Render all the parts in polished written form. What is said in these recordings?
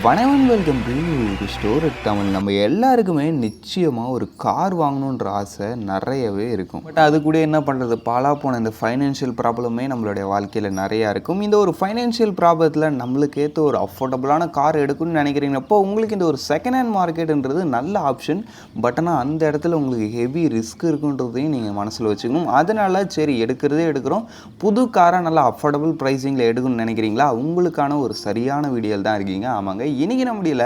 வணக்கம் welcome to store Tamil. நம்ம எல்லாருக்குமே நிச்சயமாக ஒரு கார் வாங்கணுன்ற ஆசை நிறையவே இருக்கும். பட் அது கூட என்ன பண்ணுறது, பாலா போன இந்த ஃபைனான்ஷியல் ப்ராப்ளமே நம்மளுடைய வாழ்க்கையில் நிறையா இருக்கும். இந்த ஒரு ஃபைனான்ஷியல் ப்ராப்ளத்தில் நம்மளுக்கு ஏற்ற ஒரு அஃபோர்டபுளான கார் எடுக்கணும்னு நினைக்கிறீங்கப்போ உங்களுக்கு இந்த ஒரு செகண்ட் ஹேண்ட் மார்க்கெட்டுன்றது நல்ல ஆப்ஷன். பட் ஆனால் அந்த இடத்துல உங்களுக்கு ஹெவி ரிஸ்க் இருக்குன்றதையும் நீங்கள் மனசில் வச்சுக்கணும். அதனால சரி எடுக்கிறோம், புது காரை நல்லா அஃபோர்டபுள் ப்ரைஸிங்கில் எடுக்கணும்னு நினைக்கிறீங்களா, உங்களுக்கான ஒரு சரியான வீடியோவில் தான் இருக்கீங்க. ஆமாங்க, இன்னைக்கு நம்முடைய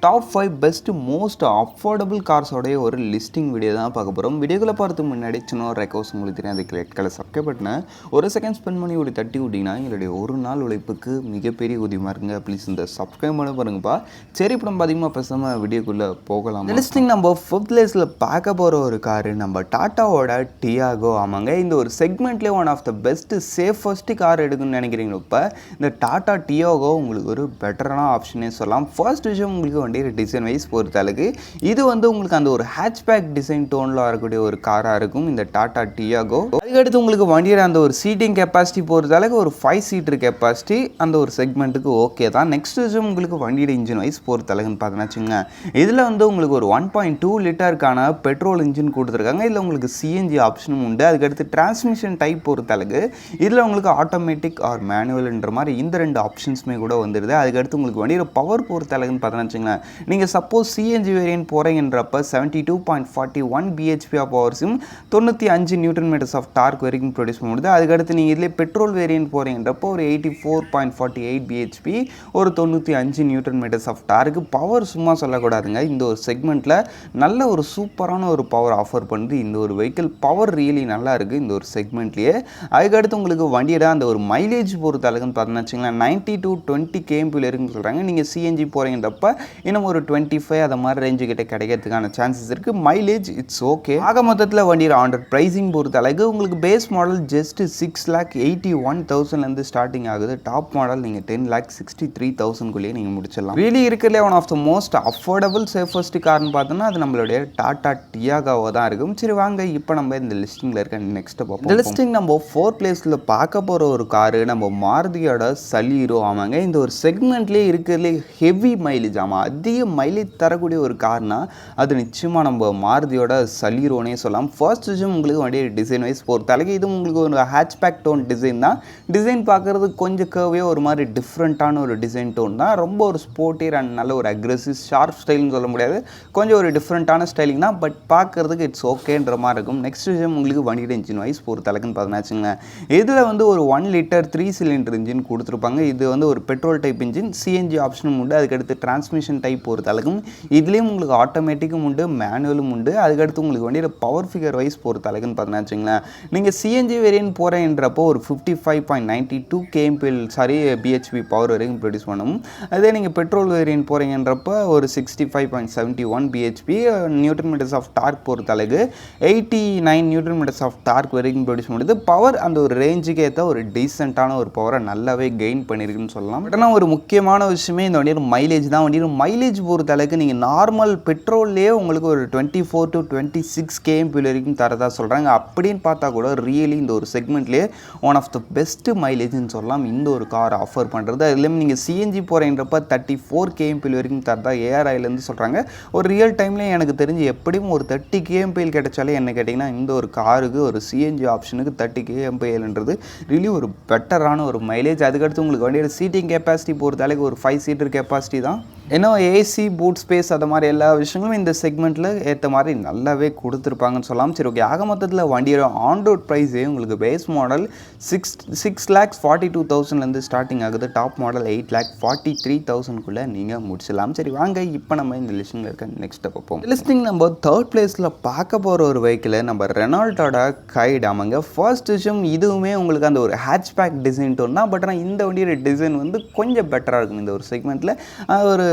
டாப் 5 பெஸ்ட் மோஸ்ட் அஃபோர்டபுள் கார்ஸோடைய ஒரு லிஸ்டிங் வீடியோ தான் பார்க்க போகிறோம். வீடியோக்குள்ளே பார்த்து முன்னாடி சின்ன ஒரு ரெக்வஸ்ட் உங்களுக்கு தெரியும், அதுக்கு ரெட் கலர் சப்ஸ்கிரைப் பட்டனை ஒரு செகண்ட் ஸ்பெண்ட் பண்ணி ஒரு தட்டி விட்டிங்கன்னா எங்களுடைய ஒரு நாள் உழைப்புக்கு மிகப்பெரிய உதவியாக இருக்குங்க. ப்ளீஸ் இந்த சப்ஸ்கிரைப் பண்ண பாருங்கப்பா. சரி, இப்போ நம்ம அதிகமாக பேசாமல் வீடியோக்குள்ளே போகலாம். லிஸ்டிங் நம்ம 5th பிளேஸில் பார்க்க போகிற ஒரு காரு நம்ம டாட்டாவோட டியாகோ. ஆமாங்க, இந்த ஒரு செக்மெண்ட்லேயே one of the best safest car எடுக்கணும்னு நினைக்கிறீங்க. இப்போ இந்த டாட்டா டியாகோ உங்களுக்கு ஒரு பெட்டரான ஆப்ஷனே சொல்லலாம். ஃபர்ஸ்ட் விஷயம், உங்களுக்கு வண்டி டிசைன் வைஸ் பொறுத்தளவுக்கு இது வந்து உங்களுக்கு அந்த ஒரு ஹேட்ச்பேக் டிசைன் டோனில் வரக்கூடிய ஒரு காராக இருக்கும் இந்த டாடா டியாகோ. அதுக்கடுத்து உங்களுக்கு வண்டியோட அந்த ஒரு சீட்டிங் கெப்பாசிட்டி பொறுத்தளவுக்கு ஒரு 5 சீட்டர் கெப்பாசிட்டி அந்த ஒரு செக்மெண்ட்டுக்கு ஓகே தான். நெக்ஸ்ட் விஷயம், உங்களுக்கு வண்டியோட இன்ஜின் வைஸ் பொறுத்தளவுன்னு பார்த்தீங்கன்னா வச்சுங்க, இதில் வந்து உங்களுக்கு ஒரு 1.2 லிட்டருக்கான பெட்ரோல் இன்ஜின் கொடுத்துருக்காங்க. இதில் உங்களுக்கு சிஎன்ஜி ஆப்ஷனும் உண்டு. அதுக்கடுத்து டிரான்ஸ்மிஷன் டைப் பொறுத்தளவுக்கு இதில் உங்களுக்கு ஆட்டோமேட்டிக் ஆர் மேனுவல்ன்ற மாதிரி இந்த 2 ஆப்ஷன்ஸுமே கூட வந்துடுது. அதுக்கடுத்து உங்களுக்கு வண்டியோட பவர் பொறுத்தளவுன்னு பார்த்தீங்கன்னா வச்சுங்களேன், நீங்கள் சப்போஸ் சிஎன்ஜி வேரியன்ட் போகிறீங்கன்றப்ப 72.41 பிஹெச்பி ஆஃப் பவர்ஸும் 95 நியூட்டன் மீட்டர்ஸ் ஆஃப் டார்க் வரைக்கும் ப்ரொடியூஸ் பண்ண முடியுது. அதுக்கடுத்து நீங்கள் இதில் பெட்ரோல் வேரியன்ட் போகிறீங்கன்றப்போ ஒரு 84.48 பிஹெச்பி ஒரு 95 newton metres of torque. Power சும்மா சொல்லக்கூடாதுங்க, இந்த ஒரு செக்மெண்ட்டில் நல்ல ஒரு சூப்பரான ஒரு பவர் ஆஃபர் பண்ணுது இந்த ஒரு வெஹிக்கிள். பவர் ரியலி நல்லா இருக்குது இந்த ஒரு செக்மெண்ட்லேயே. அதுக்கடுத்து உங்களுக்கு வண்டியோட அந்த ஒரு மைலேஜ் பொறுத்த அளவுன்னு பார்த்தீங்கன்னா வச்சுங்களேன், 90 to 20 கேம்பிள் இருக்குன்னு சொல்கிறாங்க. நீங்கள் சிஎன்ஜி போகிறீங்கன்றப்ப இன்னும் ஒரு 25 அதை மாதிரி ரேஞ்சு கிட்ட கிடைக்கிறதுக்கான சான்சஸ் இருக்குது. Mileage it's okay. ஆக மொத்தத்தில் வண்டியோட ஆண்டர் ப்ரைஸிங் பொறுத்த அளவுக்கு உங்களுக்கு பேஸ் மாடல் ஜஸ்ட் 6,81,000 ஸ்டார்டிங் ஆகுது. டாப் மாடல் நீங்கள் 10,63,000 நீங்கள் முடிச்சிடலாம். ரியலி இருக்கிறதுலே one of the most affordable safest கார்னு பார்த்தோன்னா அது நம்மளுடைய டாடா டியாகோவாக தான் இருக்கும். சரி வாங்க, இப்போ நம்ம இந்த லிஸ்டிங்கில் இருக்க நெக்ஸ்ட் பார்ப்போம். இந்த லிஸ்டிங் நம்ம 4th பிளேஸில் பார்க்க போகிற ஒரு காரு நம்ம மாருதியோட சலீரோ. ஆமாங்க, இந்த ஒரு செக்மெண்ட்லேயே இருக்கிறதுலே ஹெவி மைலேஜ், ஆமாம் அதிக மைலேஜ் தரக்கூடிய ஒரு கார்னா அது நிச்சயமாக நம்ம மாருதியோட சலீரோனே சொல்லலாம். ஃபர்ஸ்ட் விஷயம், உங்களுக்கு வண்டிய டிசைன் வைஸ் பொறுத்தளவுக்கு இது உங்களுக்கு ஒரு ஹேட்ச்பேக் டோன் டிசைன் தான். டிசைன் பார்க்குறது கொஞ்சம் கர்வே ஒரு மாதிரி டிஃப்ரெண்ட்டான ஒரு டிசைன் டோன் தான். ரொம்ப ஒரு ஸ்போர்ட்டியர் அண்ட் நல்ல ஒரு அக்ரெசிவ் ஷார்ப் ஸ்டைல்னு சொல்ல முடியாது, கொஞ்சம் ஒரு டிஃப்ரெண்ட்டான ஸ்டைலிங் தான். பட் பார்க்குறதுக்கு இட்ஸ் ஓகேன்ற மாதிரி இருக்கும். நெக்ஸ்ட் விஷயம், உங்களுக்கு வண்டியோட இன்ஜின் வைஸ் பொறுத்தளவுக்குன்னு பார்த்தீங்கன்னா இதில் வந்து ஒரு 1 லிட்டர் 3 சிலிண்டர் இன்ஜின் கொடுத்துருப்பாங்க. இது வந்து ஒரு பெட்ரோல் டைப் இன்ஜின், சிஎன்ஜி ஆப்ஷனும் உண்டு. அதுக்கடுத்து டிரான்ஸ்மிஷன் டைப் பொறுத்தளவுக்கும் இதுலேயும் உங்களுக்கு ஆட்டோமேட்டிக்கும் உண்டு, மேனுவலும் உண்டு. அதுக்கடுத்து உங்களுக்கு வண்டியோட பவர் ஃபிகர் வைஸ் பொறுத்தளவுக்குன்னு பார்த்தீங்கன்னா வச்சுங்களேன், நீங்கள் சிஎன்ஜி வேரியன்ட் போகிறேன்றப்போ ஒரு 55.92 பிஹெச்பி பவர் வரைக்கும் ப்ரொடியூஸ் பண்ணணும். அதே நீங்கள் பெட்ரோல் வேரியன்ட் போகிறீங்கன்றப்போ ஒரு 65.71 BHP newton metres of torque பொறுத்தளவுக்கு 89 நியூட்டன் மீட்டர்ஸ் ஆஃப் டார்க் வரைக்கும் ப்ரொடியூஸ் பண்ணுது. பவர் அந்த ஒரு ரேஞ்சுக்கு ஏற்ற ஒரு டீசெண்டான ஒரு பவரை நல்லாவே கெயின் பண்ணியிருக்குன்னு சொல்லலாம். பட் ஆனால் ஒரு முக்கியமான விஷயமே இந்த வண்டியோட மைலேஜ் தான். வண்டியோட மைலேஜ் பொறுத்த அளவுக்கு நீங்கள் நார்மல் பெட்ரோல்லேயே உங்களுக்கு ஒரு 24 to 26 கேஎம்பி வரைக்கும் தரதா சொல்கிறாங்க. அப்படின்னு பார்த்தா கூட ரியலி இந்த ஒரு செக்மெண்ட்லேயே ஒன் ஆஃப் த பெஸ்ட் மைலேஜ்னு சொல்லலாம் இந்த ஒரு கார் ஆஃபர் பண்ணுறது. அதுலேயும் நீங்கள் சிஎன்ஜி போகிறேன்றப்ப 34 கேஎம்பி வரைக்கும் தரதா ஏஆர்ஐலேருந்து சொல்கிறாங்க. ஒரு ரியல் டைம்லேயே எனக்கு தெரிஞ்சு எப்படியும் ஒரு 30 கேஎம்பிஎல் கிடைச்சாலே என்ன கேட்டிங்கன்னா இந்த ஒரு காருக்கு ஒரு சிஎன்ஜி ஆப்ஷனுக்கு 30 கேஎம்பிஎல்ன்றது ரியலி ஒரு பெட்டரான ஒரு மைலேஜ். அதுக்கடுத்து உங்களுக்கு வண்டியோட சீட்டிங் கெப்பாசிட்டி பொறுத்த அளவுக்கு ஒரு 5 சீட்டர் கெப்பாசிட்டி தான். ஏன்னா ஏசி பூட் ஸ்பேஸ் அது மாதிரி எல்லா விஷயங்களும் இந்த செக்மெண்ட்டில் ஏற்ற மாதிரி நல்லாவே கொடுத்துருப்பாங்கன்னு சொல்லலாம். சரி ஓகே, ஆக மொத்தத்தில் வண்டியோட ஆன் ரோட் ப்ரைஸே உங்களுக்கு பேஸ் மாடல் 6,42,000 ஸ்டார்டிங் ஆகுது. டாப் மாடல் 8,43,000 நீங்கள் முடிச்சிடலாம். சரி வாங்க, இப்போ நம்ம இந்த லிஸ்டிங்கில் இருக்க நெக்ஸ்ட் பார்ப்போம். லிஸ்டிங் நம்ம 3rd பிளேஸில் பார்க்க போகிற ஒரு வெஹிக்கிள் நம்ம ரெனால்ட்டோட கைட். ஆமாங்க, ஃபர்ஸ்ட் விஷயம், இதுவுமே உங்களுக்கு அந்த ஒரு ஹேட்ச்பேக் டிசைன் டோன் தான். பட் ஆனால் இந்த வண்டியோட டிசைன் வந்து கொஞ்சம் பெட்டராக இருக்கும் இந்த ஒரு செக்மெண்ட்டில். ஒரு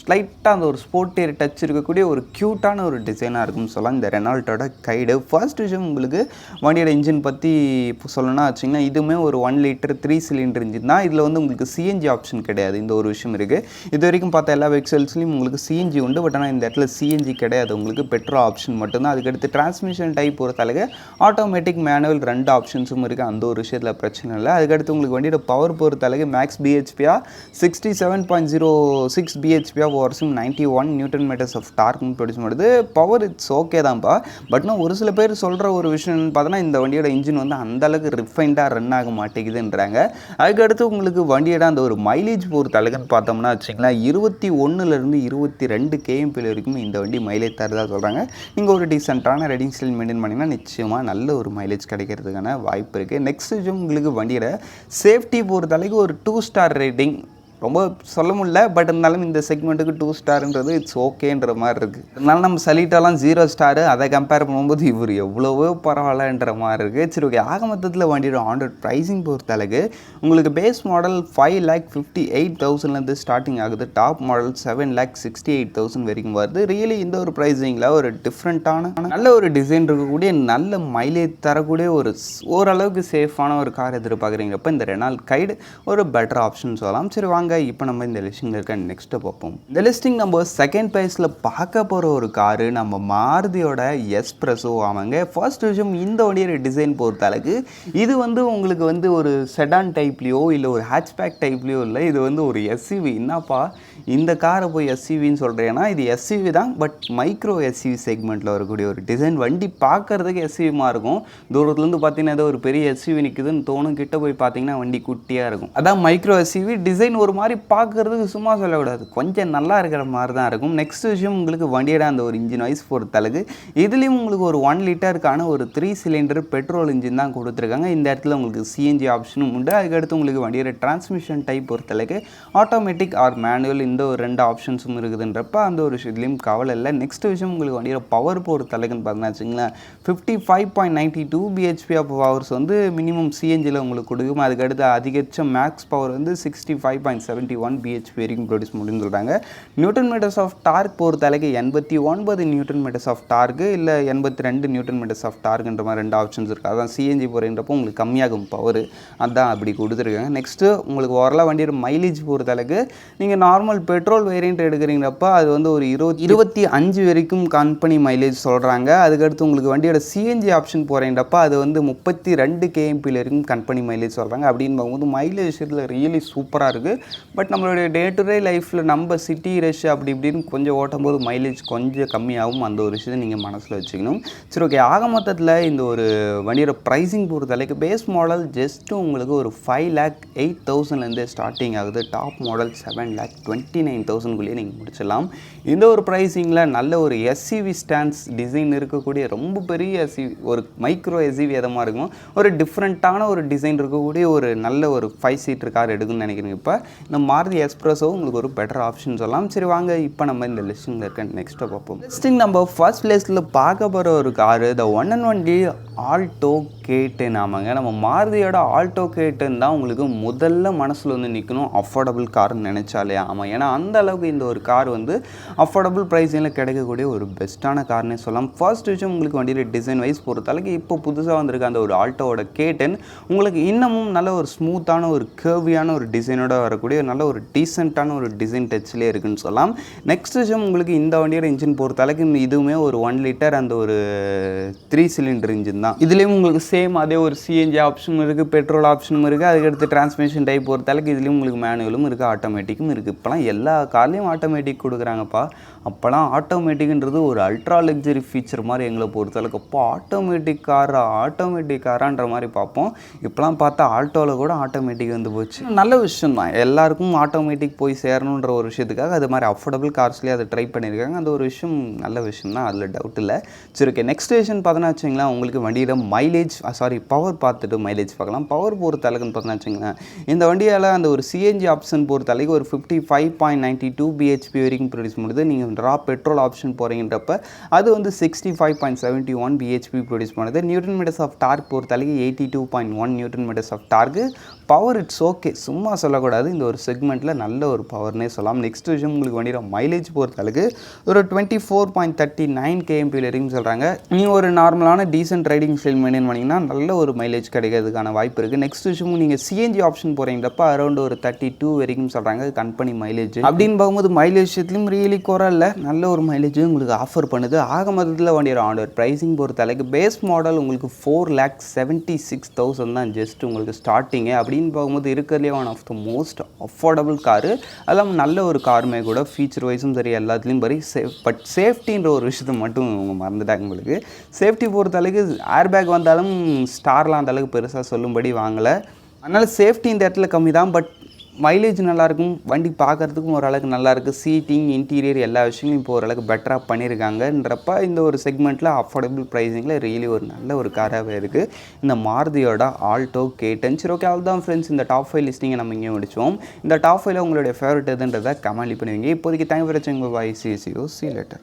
ஸ்லைட்டாக அந்த ஒரு ஸ்போர்ட்டியர் டச் இருக்கக்கூடிய ஒரு க்யூட்டான ஒரு டிசைனாக இருக்கும்னு சொல்லலாம் இந்த ரெனால்ட்டோட கைடு. ஃபர்ஸ்ட் விஷயம் உங்களுக்கு வண்டியோட இன்ஜின் பற்றி இப்போ சொல்லணும்னா வச்சிங்கன்னா இதுவுமே ஒரு 1 லிட்டர் 3 சிலிண்டர் இன்ஜின் தான். இதில் வந்து உங்களுக்கு சிஎன்ஜி ஆப்ஷன் கிடையாது. இந்த ஒரு விஷயம் இருக்குது. இது வரைக்கும் பார்த்த எல்லா வெஹிக்கிள்ஸ்லையும் உங்களுக்கு சிஎன்ஜி உண்டு. பட் ஆனால் இந்த இடத்துல சிஎன்ஜி கிடையாது. உங்களுக்கு பெட்ரோல் ஆப்ஷன் மட்டும்தான். அதுக்கடுத்து டிரான்ஸ்மிஷன் டைப் பொறுத்தளவுக்கு ஆட்டோமேட்டிக் மேனுவல் 2 ஆப்ஷன்ஸும் இருக்குது. அந்த ஒரு விஷயத்தில் பிரச்சனை இல்லை. அதுக்கடுத்து உங்களுக்கு வண்டியோட பவர் பொறுத்தளவுக்கு மேக்ஸ் பிஹெச்பியா 67.06 பிஹெச்பியா வருஷம் 91 நியூட்டன் மீட்டர்ஸ் ஆஃப் டார்க்னு ப்ரொடியூஸ் பண்ணுது. பவர் இட்ஸ் ஓகே தான்ப்பா. பட் நான் ஒரு சில பேர் சொல்கிற ஒரு விஷயம் பார்த்தோன்னா இந்த வண்டியோட இன்ஜின் வந்து அந்தளவுக்கு ரிஃபைண்டாக ரன் ஆக மாட்டேங்குதுன்றாங்க. அதுக்கடுத்து உங்களுக்கு வண்டியோட அந்த ஒரு மைலேஜ் பொறுத்தளவுக்குன்னு பார்த்தோம்னா வச்சிங்களேன் 21லேருந்து 22 கேஎம்பி வரைக்கும் இந்த வண்டி மைலேஜ் தரதாக சொல்கிறாங்க. நீங்கள் ஒரு டீசெண்டான ரைடிங் ஸ்டைல் மெயின்டைன் பண்ணிங்கன்னா நிச்சயமாக நல்ல ஒரு மைலேஜ் கிடைக்கிறதுக்கான வாய்ப்பு இருக்குது. நெக்ஸ்ட் விஷயம் உங்களுக்கு வண்டியோட சேஃப்டி பொறுத்தளவுக்கு ஒரு 2 ஸ்டார் ரேட்டிங் ரொம்ப சொல்ல முடியல. பட் இருந்தாலும் இந்த செக்மெண்ட்டுக்கு 2 ஸ்டார்ன்றது இட்ஸ் ஓகேன்ற மாதிரி இருக்குது. அதனால நம்ம சலிட்டாலாம் 0 ஸ்டாரு அதை கம்பேர் பண்ணும்போது இவர் எவ்வளவோ பரவாயில்லன்ற மாதிரி இருக்குது. சரி ஓகே, ஆக மொத்தத்தில் வண்டியோட ஆண்ட்ராய்ட் ப்ரைஸிங் பொறுத்தளவுக்கு உங்களுக்கு பேஸ் மாடல் 5,58,000லேருந்து ஸ்டார்டிங் ஆகுது. டாப் மாடல் 7,68,000 வரைக்கும் வருது. ரியலி இந்த ஒரு ப்ரைஸிங்கில் ஒரு டிஃப்ரெண்ட்டான நல்ல ஒரு டிசைன் இருக்கக்கூடிய நல்ல மைலேஜ் தரக்கூடிய ஒரு ஓரளவுக்கு சேஃபான ஒரு கார் எதிர்பார்க்குறீங்கப்போ இந்த ரெனால்ட் கைடு ஒரு பெட்டர் ஆப்ஷன் சொல்லலாம். சரி வாங்க இப்போ நம்ம இந்த லிஸ்டிங்கில் இருக்க நெக்ஸ்ட்டை பார்ப்போம். இந்த லிஸ்டிங் நம்ம செகண்ட் ப்ரைஸில் பார்க்க போகிற ஒரு காரு நம்ம மாருதியோட எஸ்பிரஸோ ஆமாங்க. ஃபர்ஸ்ட் விஷயம் இந்த வண்டியோட டிசைன் பொறுத்தளவுக்கு இது வந்து உங்களுக்கு வந்து ஒரு செடான் டைப்லேயோ இல்லை ஒரு ஹேட்ச்பேக் டைப்லேயோ இல்லை. இது வந்து ஒரு எஸ்யூவி. என்னப்பா இந்த காரை போய் எஸ்யூவின்னு சொல்கிறேன்னா இது எஸ்யூவி தான். பட் மைக்ரோ எஸ்யூவி செக்மெண்ட்டில் வரக்கூடிய ஒரு டிசைன். வண்டி பார்க்குறதுக்கு எஸ்யூவிமாக இருக்கும். தூரத்துலேருந்து பார்த்தீங்கன்னா ஏதோ ஒரு பெரிய எஸ்யூவி நிற்குதுன்னு தோணும். கிட்ட போய் பார்த்தீங்கன்னா வண்டி குட்டியாக இருக்கும். அதான் மைக்ரோ எஸ்யூவி டிசைன். ஒரு மாதிரி பார்க்குறதுக்கு சும்மா சொல்லக்கூடாது, கொஞ்சம் நல்லா இருக்கிற மாதிரி தான் இருக்கும். நெக்ஸ்ட் விஷயம் உங்களுக்கு வண்டியோட அந்த ஒரு இன்ஜின் வைஸ் பொறுத்தளவுக்கு இதுலேயும் உங்களுக்கு ஒரு 1 லிட்டருக்கான ஒரு 3 சிலிண்டர் பெட்ரோல் இன்ஜின் தான் கொடுத்துருக்காங்க. இந்த இடத்துல உங்களுக்கு சிஎன்ஜி ஆப்ஷனும் உண்டு. அதுக்கடுத்து உங்களுக்கு வண்டியோட டிரான்ஸ்மிஷன் டைப் பொறுத்தளவுக்கு ஆட்டோமேட்டிக் ஆர் மேனுவல் இந்த ஒரு 2 ஆப்ஷன்ஸும் இருக்குதுன்றப்ப அந்த ஒரு விஷயத்துலையும் கவலை இல்லை. நெக்ஸ்ட் விஷயம் உங்களுக்கு வண்டியோட பவர் பொறுத்தளவுக்குன்னு பார்த்தீங்கன்னா வச்சுங்களேன் 55.92 பிஹெச்பி ஆஃப் பவர்ஸ் வந்து மினிமம் சிஎன்ஜியில் உங்களுக்கு கொடுக்கும். அதுக்கடுத்து அதிகபட்ச மேக்ஸ் பவர் வந்து 65.71 பிஹெச்பி வரைக்கும் ப்ரொடியூஸ் முடியும்னு சொல்கிறாங்க. நியூட்டன் மீட்டர்ஸ் ஆஃப் டார்க் பொறுத்தளவுக்கு 89 நியூட்டன் மீட்டர்ஸ் ஆஃப் டார்க்கு இல்லை 82 நியூட்டன் மீட்டர்ஸ் ஆஃப் டார்க்குன்ற மாதிரி 2 ஆப்ஷன்ஸ் இருக்குது. அதான் சிஎன்ஜி போகிறப்போ உங்களுக்கு கம்மியாகும் பவர், அதான் அப்படி கொடுத்துருக்காங்க. நெக்ஸ்ட்டு உங்களுக்கு ஓரளவு வண்டியோட மைலேஜ் பொறுத்தளவுக்கு நீங்கள் நார்மல் பெட்ரோல் வேரியண்ட் எடுக்கிறீங்கப்போ அது வந்து ஒரு 25 வரைக்கும் கம்பெனி மைலேஜ் சொல்கிறாங்க. அதுக்கடுத்து உங்களுக்கு வண்டியோட சிஎன்ஜி ஆப்ஷன் போகிறீங்கப்போ அது வந்து 32 கேஎம்பி வரைக்கும் கம்பெனி மைலேஜ் சொல்கிறாங்க. அப்படின்னு பார்க்கும்போது மைலேஜ் விஷயத்தில் ரியலி சூப்பராக இருக்குது. பட் நம்மளுடைய டே டு டே லைஃப்பில் நம்ம சிட்டி ரஷ் அப்படி இப்படின்னு கொஞ்சம் ஓட்டும்போது மைலேஜ் கொஞ்சம் கம்மியாகும். அந்த ஒரு விஷயத்தை நீங்கள் மனசில் வச்சுக்கணும். சரி ஓகே, ஆக மொத்தத்தில் இந்த ஒரு வண்டியோட ப்ரைஸிங் பொறுத்தளவுக்கு பேஸ் மாடல் ஜஸ்ட்டு உங்களுக்கு ஒரு 5,08,000லேருந்து ஸ்டார்டிங் ஆகுது. டாப் மாடல் 7,29,000க்குள்ளேயே நீங்கள் முடிச்சிடலாம். இந்த ஒரு ப்ரைஸிங்கில் நல்ல ஒரு எஸ்யூவி ஸ்டாண்ட்ஸ் டிசைன் இருக்கக்கூடிய ரொம்ப பெரிய எஸ்யூவி ஒரு மைக்ரோ எஸ்யூவி எதமாக இருக்கும் ஒரு டிஃப்ரெண்ட்டான ஒரு டிசைன் இருக்கக்கூடிய ஒரு நல்ல ஒரு 5 சீட்டர் கார் எடுக்குன்னு நினைக்கிறேன். இப்போ இந்த மாருதி எஸ்பிரஸோ உங்களுக்கு ஒரு பெட்டர் ஆப்ஷன் சொல்லலாம். சரி வாங்க இப்போ நம்ம இந்த லிஸ்டிங்கில் இருக்க நெக்ஸ்ட்டை பார்ப்போம். லிஸ்டிங் நம்ம ஃபர்ஸ்ட் பிளேஸில் பார்க்க போகிற ஒரு காரு த 1&1 ஆல்டோ K10 ஆமாங்க. நம்ம மாருதியோட ஆல்டோ K10 தான் உங்களுக்கு முதல்ல மனசில் வந்து நிற்கணும் அஃபோர்டபுள் கார்னு நினச்சாலே. ஆமாம், ஏன்னா அந்த அளவுக்கு இந்த ஒரு கார் வந்து அஃபோர்டபுள் ப்ரைஸிங்கில் கிடைக்கக்கூடிய ஒரு பெஸ்ட்டான கார்னே சொல்லலாம். ஃபர்ஸ்ட் விஷயம் உங்களுக்கு வண்டியோட டிசைன் வைஸ் பொறுத்தளவுக்கு இப்போ புதுசாக வந்திருக்க அந்த ஒரு ஆல்டோவோட K10 உங்களுக்கு இன்னமும் நல்ல ஒரு ஸ்மூத்தான ஒரு கேர்வியான ஒரு டிசைனோட வரக்கூடிய நல்ல ஒரு டீசெண்டான ஒரு டிசைன் டச்லேயே இருக்குன்னு சொல்லலாம். நெக்ஸ்ட் விஷயம் உங்களுக்கு இந்த வண்டியோட இன்ஜின் பொறுத்தளவுக்கு இதுவுமே ஒரு 1 லிட்டர் அந்த ஒரு 3 சிலிண்டர் இன்ஜின் தான். இதுலேயும் உங்களுக்கு சேம் அதே ஒரு சிஎன்ஜி ஆப்ஷனும் இருக்குது, பெட்ரோல் ஆப்ஷனும் இருக்குது. அதுக்கடுத்து டிரான்ஸ்மிஷன் டைப் பொறுத்தளவுக்கு இதுலேயும் உங்களுக்கு மேனுவலும் இருக்குது, ஆட்டோமேட்டிக்கும் இருக்குது. இப்போலாம் எல்லா கார்லேயும் ஆட்டோமேட்டிக் கொடுக்குறாங்கப்பா. அப்போலாம் ஆட்டோமேட்டிக்ன்றது ஒரு அல்ட்ரா லக்ஸரி ஃபீச்சர் மாதிரி எங்களை பொறுத்தளவுக்கு. அப்போ ஆட்டோமேட்டிக் காரான்ற மாதிரி பார்ப்போம். இப்போலாம் பார்த்தா ஆல்டோவில் கூட ஆட்டோமேட்டிக் வந்து போச்சு. நல்ல விஷயம் தான், எல்லாருக்கும் ஆட்டோமேட்டிக் போய் சேரணுன்ற ஒரு விஷயத்துக்காக அது மாதிரி அஃபோர்டபுள் கார்ஸ்லேயே அதை ட்ரை பண்ணியிருக்காங்க. அந்த ஒரு விஷயம் நல்ல விஷயம் தான், அதில் டவுட் இல்லை. சரி ஓகே, நெக்ஸ்ட் விஷயம் பார்த்தோன்னா வச்சுங்களேன் உங்களுக்கு வண்டியில் மைலேஜ் பவர் பார்த்துட்டு மைலேஜ் பார்க்கலாம். பவர் பொறுத்தளவுக்குன்னு பார்த்தோன்னா வச்சுங்களேன் இந்த வண்டியால் அந்த ஒரு சிஎன்ஜி ஆப்ஷன் பொறுத்தளவுக்கு ஒரு 55.92 பிஹெச்பி வரைக்கும் ப்ரொடியூஸ் பண்ணுது. நீங்கள் ரா பெட்ரோல் ஆப்ஷன் போகிறீங்கன்றப்ப அது வந்து 65.71 பிஹெச்பி ப்ரொடியூஸ் பண்ணுது. நியூட்டன் மீட்டர்ஸ் ஆஃப் டார்க் பொறுத்தளவுக்கு 82.1 newton metres of torque. Power it's okay, சும்மா சொல்லக்கூடாது, இந்த ஒரு செக்மெண்ட்டில் நல்ல ஒரு பவர்னே சொல்லலாம். நெக்ஸ்ட் விஷயம் உங்களுக்கு வண்டியோட மைலேஜ் பொறுத்தளவுக்கு ஒரு 24.39 kmpல இருக்குன்னு சொல்கிறாங்க. நீங்கள் ஒரு நார்மலான டீசென்ட் ரைடிங் ஸ்டைல் மெயின்டைன் பண்ணிங்கன்னா நல்ல ஒரு மைலேஜ் கிடைக்கிறதுக்கான வாய்ப்பு இருக்குது. நெக்ஸ்ட் விஷயம் நீங்கள் சிஎன்ஜி ஆப்ஷன் போகிறீங்கப்ப அரௌண்ட் ஒரு 32 வரைக்கும் சொல்கிறாங்க கம்பெனி மைலேஜ். அப்படின்னு பார்க்கும்போது மைலேஜ் விஷயத்துலையும் ரியலி குறையில்ல, நல்ல ஒரு மைலேஜ் உங்களுக்கு ஆஃபர் பண்ணுது. ஆக மொத்தத்தில் வண்டியோட ஆண்டோர் ப்ரைஸிங் பொறுத்தளவுக்கு பேஸ் மாடல் உங்களுக்கு 4,76,000 தான் ஜஸ்ட் உங்களுக்கு ஸ்டார்டிங்கு. அப்படின்னு பார்க்கும்போது இருக்கிறதுலே one of the most affordable car. அதெல்லாம் நல்ல ஒரு காருமே கூட, ஃபீச்சர் வைஸும் சரி எல்லாத்துலேயும் சரி. பட் சேஃப்டின்ற ஒரு விஷயத்தை மட்டும் அவங்க மறந்துட்டாங்க. உங்களுக்கு சேஃப்டி பொறுத்தளவுக்கு ஏர் பேக் வந்தாலும் ஸ்டார்லாம் அந்த அளவுக்கு பெருசாக சொல்லும்படி வாங்கலை. அதனால் சேஃப்டி இந்த இடத்துல கம்மி தான். பட் மைலேஜ் நல்லாயிருக்கும், வண்டி பார்க்குறதுக்கும் ஓரளவுக்கு நல்லாயிருக்கு. சீட்டிங், இன்டீரியர் எல்லா விஷயங்களும் இப்போ ஓரளவுக்கு பெட்டராக பண்ணியிருக்காங்கன்றப்ப இந்த ஒரு செக்மெண்ட்டில் அஃபோர்டபுள் ப்ரைஸிங்கில் ரியலி ஒரு நல்ல ஒரு காராகவே இருக்குது இந்த மாருதியோட ஆல்டோ K10. சரி, ஓகே, அவ்வளோதான் ஃப்ரெண்ட்ஸ். இந்த டாப் 5 லிஸ்ட்டிங்கை நம்ம இங்கே முடிச்சோம். இந்த டாப் 5ல் உங்களுடைய ஃபேவரட் எதுன்றதை கமெண்ட் பண்ணுவீங்க. இப்போதைக்கு தேங்க் ஃபார் வாட்சிங். Bye, see you later.